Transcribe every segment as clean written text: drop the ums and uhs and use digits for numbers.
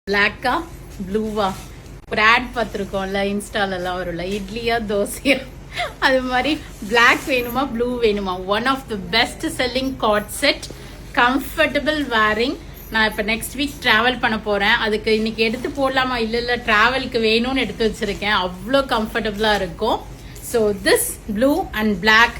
பிளாக்கா ப்ளூவா ஒரு ஆட் பார்த்துருக்கோம்ல இன்ஸ்டாலெல்லாம் வரும்ல இட்லியா தோசையா அது மாதிரி பிளாக் வேணுமா ப்ளூ வேணுமா one of the best selling cord set comfortable wearing. நான் இப்போ நெக்ஸ்ட் வீக் ட்ராவல் பண்ண போகிறேன். அதுக்கு இன்னைக்கு எடுத்து போடலாமா இல்லை ட்ராவலுக்கு வேணும்னு எடுத்து வச்சிருக்கேன். அவ்வளோ கம்ஃபர்டபுளாக இருக்கும். So this blue and black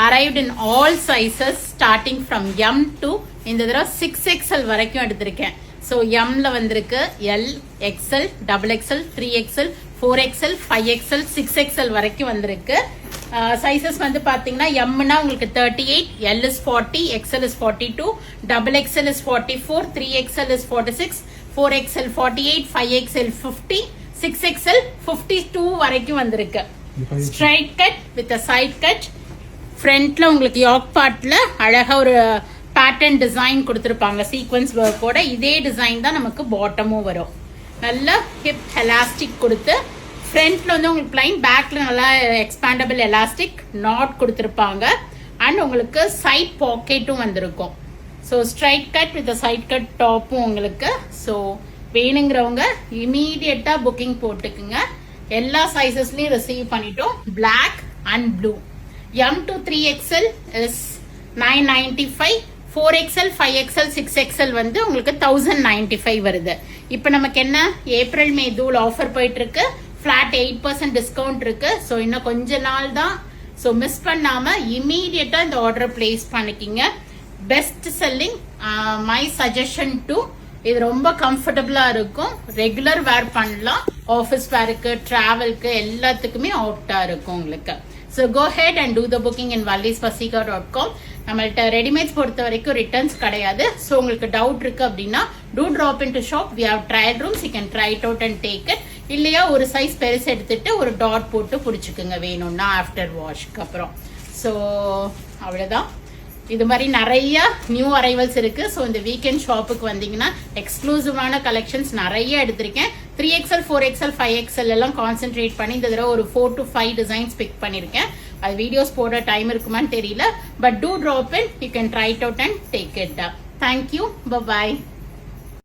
arrived in all sizes starting from M to இந்த தடவை 6XL வரைக்கும் எடுத்திருக்கேன். ஸோ எம்ல வந்திருக்கு L, XL, double XL, 3XL, 4XL, 5XL, 6XL வரைக்கும் வந்திருக்கு. சைசஸ் வந்து பாத்தீங்கன்னா எம்னா உங்களுக்கு 38, L is 40, XL is 42, double XL is 44, 3XL is 46, 4XL 48, 5XL 50, 6XL 52 வரைக்கும் வந்திருக்கு. Straight cut with side cut. ஃப்ரண்ட்ல உங்களுக்கு யாக் பார்ட்ல அழகா ஒரு பேட்டர்ன் டிசைன் கொடுத்துருப்பாங்க சீக்வன்ஸ் ஒர்க்கோட. இதே டிசைன் தான் நமக்கு பாட்டமும் வரும். நல்ல ஹிப் எலாஸ்டிக் கொடுத்து ஃப்ரண்ட்ல வந்து உங்களுக்கு பிளைன், பேக்ல நல்லா எக்ஸ்பாண்டபிள் எலாஸ்டிக் நாட் கொடுத்துருப்பாங்க. அண்ட் உங்களுக்கு சைட் பாக்கெட்டும் வந்திருக்கும். So straight cut with side cut டாப்பும் உங்களுக்கு. ஸோ வேணுங்கிறவங்க இமீடியட்டா புக்கிங் போட்டுக்குங்க. எல்லா சைசஸ்லயும் ரிசீவ் பண்ணிட்டோம். Black and blue. M to 3XL is 995, 4XL, 5XL, 6XL வந்து உங்களுக்கு 1095 வருது. இப்போ நமக்கு என்ன ஏப்ரல் மே தூள் ஆஃபர் போயிட்டு இருக்கு. ஃபிளாட் 8% டிஸ்கவுண்ட் இருக்கு. ஸோ இன்னும் கொஞ்ச நாள் தான். ஸோ மிஸ் பண்ணாம இமீடியட்டா இந்த ஆர்டர் பிளேஸ் பண்ணிக்கிங்க. Best selling, my suggestion to. இது ரொம்ப கம்ஃபர்டபுளா இருக்கும். ரெகுலர் வேர் பண்ணலாம். ஆஃபீஸ் வேருக்கு, டிராவலுக்கு எல்லாத்துக்குமே அவுட்டா இருக்கும் உங்களுக்கு. So go ahead and do the booking in vallisvasika.com. நம்மள்ட்ட ரெடிமேட்ஸ் பொறுத்த வரைக்கும் ரிட்டர்ன்ஸ் கிடையாது. ஸோ உங்களுக்கு டவுட் இருக்கு அப்படின்னா do drop into shop. We have trial rooms. You can try it out and take it. இல்லையா ஒரு சைஸ் பெருசு எடுத்துட்டு ஒரு டாட் போட்டு பிடிச்சிக்குங்க வேணும்னா ஆஃப்டர் வாஷ்க்கு அப்புறம். ஸோ அவ்வளோதான். இது மாதிரி நிறைய நியூ அரைவல்ஸ் இருக்கு. ஸோ இந்த வீக்கெண்ட் ஷாப்புக்கு வந்தீங்கன்னா எக்ஸ்க்ளூசிவான கலெக்ஷன்ஸ் நிறைய எடுத்திருக்கேன். 3XL, 4XL, 5XL எல்லாம் கான்சென்ட்ரேட் பண்ணி இந்த தடவை ஒரு 4 to 5 டிசைன்ஸ் பிக் பண்ணிருக்கேன். அது வீடியோஸ் போட டைம் இருக்குமான்னு தெரியல. But do drop in. You can try it out and take it. Thank you. By.